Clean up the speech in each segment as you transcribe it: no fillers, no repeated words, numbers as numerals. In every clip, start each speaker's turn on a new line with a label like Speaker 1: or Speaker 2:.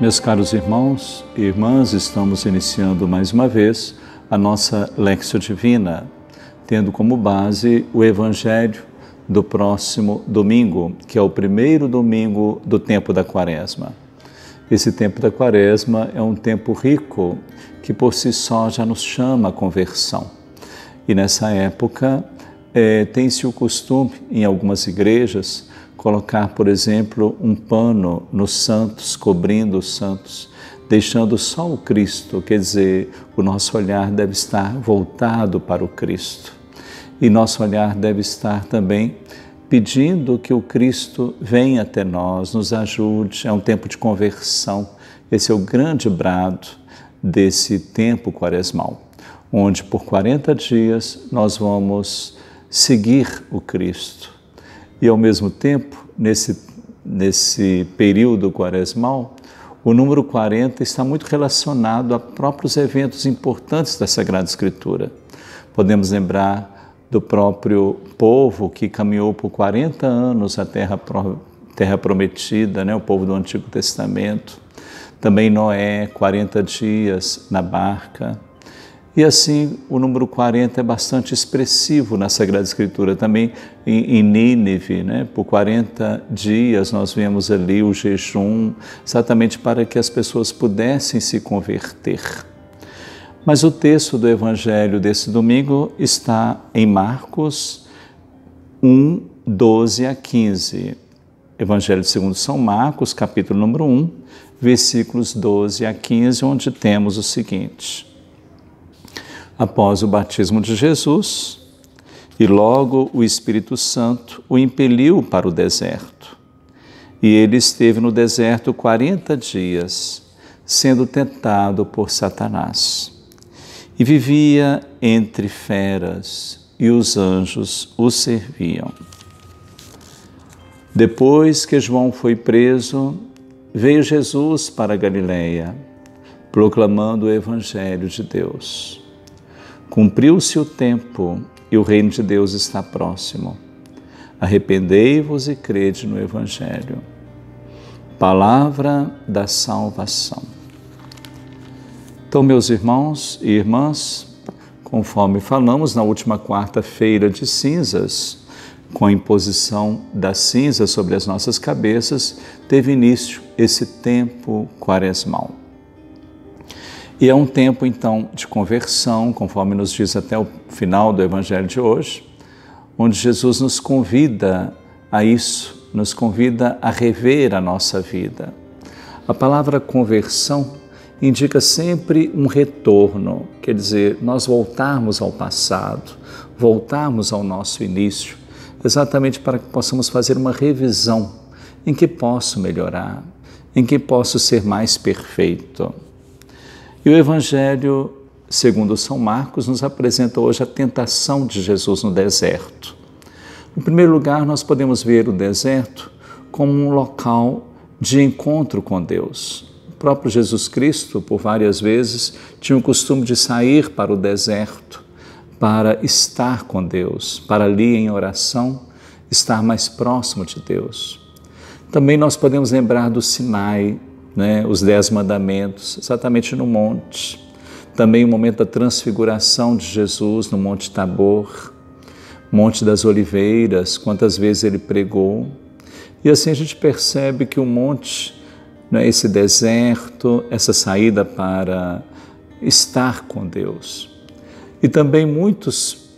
Speaker 1: Meus caros irmãos e irmãs, estamos iniciando mais uma vez a nossa Léxio Divina, tendo como base o Evangelho do próximo domingo, que é o primeiro domingo do tempo da Quaresma. Esse tempo da Quaresma é um tempo rico que por si só já nos chama à conversão. E nessa época tem-se o costume, em algumas igrejas, colocar, por exemplo, um pano nos santos, cobrindo os santos, deixando só o Cristo, quer dizer, o nosso olhar deve estar voltado para o Cristo. E nosso olhar deve estar também pedindo que o Cristo venha até nós, nos ajude. É um tempo de conversão. Esse é o grande brado desse tempo quaresmal, onde por 40 dias nós vamos seguir o Cristo. E ao mesmo tempo, nesse período quaresmal, o número 40 está muito relacionado a próprios eventos importantes da Sagrada Escritura. Podemos lembrar do próprio povo que caminhou por 40 anos a terra prometida, né? O povo do Antigo Testamento. Também Noé, 40 dias na barca. E assim, o número 40 é bastante expressivo na Sagrada Escritura. Também em Nínive, né? Por 40 dias nós vemos ali o jejum, exatamente para que as pessoas pudessem se converter. Mas o texto do Evangelho desse domingo está em Marcos 1, 12 a 15. Evangelho segundo São Marcos, capítulo número 1, versículos 12 a 15, onde temos o seguinte: após o batismo de Jesus, e logo o Espírito Santo o impeliu para o deserto. E ele esteve no deserto 40 dias, sendo tentado por Satanás. E vivia entre feras, e os anjos o serviam. Depois que João foi preso, veio Jesus para a Galileia, proclamando o Evangelho de Deus. Cumpriu-se o tempo e o reino de Deus está próximo. Arrependei-vos e crede no Evangelho. Palavra da salvação. Então, meus irmãos e irmãs, conforme falamos na última quarta-feira de cinzas, com a imposição das cinzas sobre as nossas cabeças, teve início esse tempo quaresmal. E é um tempo, então, de conversão, conforme nos diz até o final do Evangelho de hoje, onde Jesus nos convida a isso, nos convida a rever a nossa vida. A palavra conversão indica sempre um retorno, quer dizer, nós voltarmos ao passado, voltarmos ao nosso início, exatamente para que possamos fazer uma revisão em que posso melhorar, em que posso ser mais perfeito. E o Evangelho, segundo São Marcos, nos apresenta hoje a tentação de Jesus no deserto. Em primeiro lugar, nós podemos ver o deserto como um local de encontro com Deus. O próprio Jesus Cristo, por várias vezes, tinha o costume de sair para o deserto para estar com Deus, para ali em oração, estar mais próximo de Deus. Também nós podemos lembrar do Sinai, os 10 mandamentos, exatamente no monte. Também o momento da transfiguração de Jesus no Monte Tabor, Monte das Oliveiras, quantas vezes ele pregou. E assim a gente percebe que o monte, esse deserto, essa saída para estar com Deus. E também muitos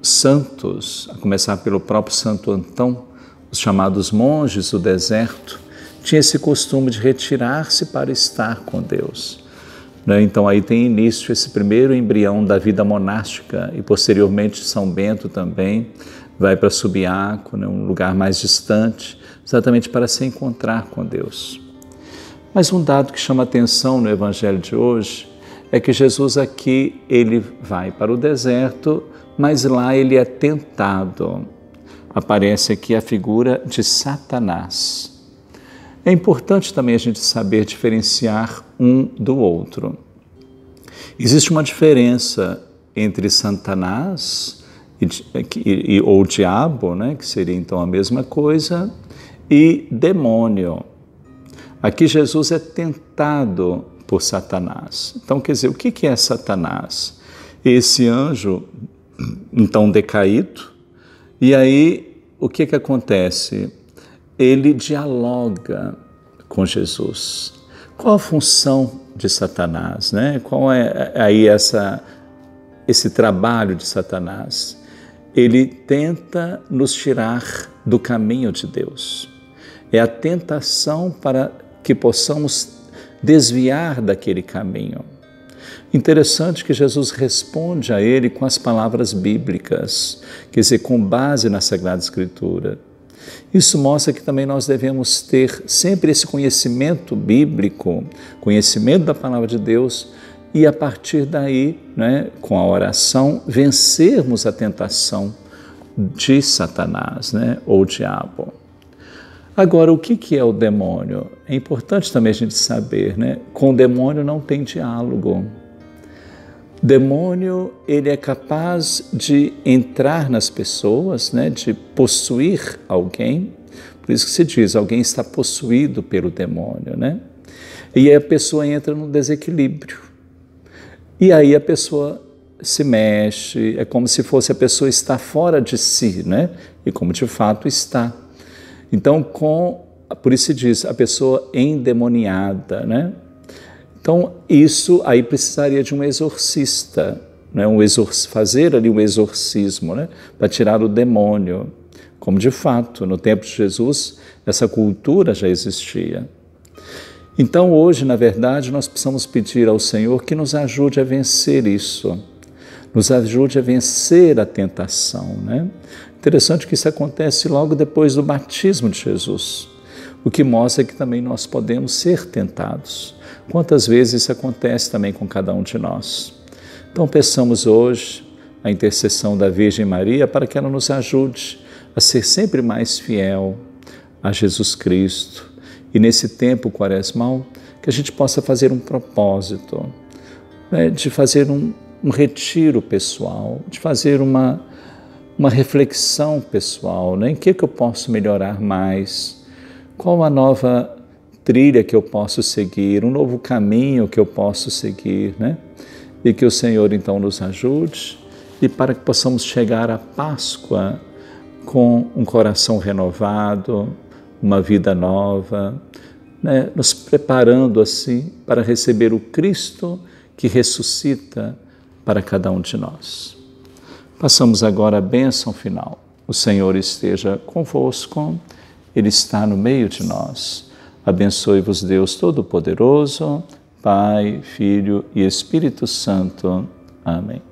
Speaker 1: santos, a começar pelo próprio Santo Antão, os chamados monges do deserto, tinha esse costume de retirar-se para estar com Deus. Então aí tem início esse primeiro embrião da vida monástica e posteriormente São Bento também vai para Subiaco, um lugar mais distante, exatamente para se encontrar com Deus. Mas um dado que chama atenção no Evangelho de hoje é que Jesus aqui, ele vai para o deserto, mas lá ele é tentado. Aparece aqui a figura de Satanás. É importante também a gente saber diferenciar um do outro. Existe uma diferença entre Satanás ou diabo, que seria então a mesma coisa, e demônio. Aqui Jesus é tentado por Satanás. Então, quer dizer, o que é Satanás? Esse anjo, então, decaído, e aí o que acontece? Ele dialoga com Jesus. Qual a função de Satanás, né? Qual é aí esse trabalho de Satanás? Ele tenta nos tirar do caminho de Deus. É a tentação para que possamos desviar daquele caminho. Interessante que Jesus responde a ele com as palavras bíblicas, quer dizer, com base na Sagrada Escritura. Isso mostra que também nós devemos ter sempre esse conhecimento bíblico, conhecimento da Palavra de Deus, e a partir daí, né, com a oração, vencermos a tentação de Satanás, né, ou diabo. Agora, o que é o demônio? É importante também a gente saber, né? Com o demônio não tem diálogo. Demônio, ele é capaz de entrar nas pessoas, né? De possuir alguém. Por isso que se diz, alguém está possuído pelo demônio, né? E aí a pessoa entra num desequilíbrio. E aí a pessoa se mexe, é como se fosse a pessoa estar fora de si, né? E como de fato está. Então, por isso se diz, a pessoa endemoniada, né? Então, isso aí precisaria de um exorcista, né? Fazer ali um exorcismo, né? Para tirar o demônio, como de fato, no tempo de Jesus, essa cultura já existia. Então, hoje, na verdade, nós precisamos pedir ao Senhor que nos ajude a vencer isso, nos ajude a vencer a tentação, né? Interessante que isso acontece logo depois do batismo de Jesus, o que mostra que também nós podemos ser tentados. Quantas vezes isso acontece também com cada um de nós? Então peçamos hoje a intercessão da Virgem Maria para que ela nos ajude a ser sempre mais fiel a Jesus Cristo. E nesse tempo quaresmal, que a gente possa fazer um propósito, né, de fazer um retiro pessoal, de fazer uma reflexão pessoal, né? Em que eu posso melhorar mais? Qual a nova trilha que eu posso seguir? Um novo caminho que eu posso seguir, né? E que o Senhor então nos ajude e para que possamos chegar à Páscoa com um coração renovado, uma vida nova, né? Nos preparando assim para receber o Cristo que ressuscita para cada um de nós. Passamos agora a bênção final. O Senhor esteja convosco, Ele está no meio de nós. Abençoe-vos Deus Todo-Poderoso, Pai, Filho e Espírito Santo. Amém.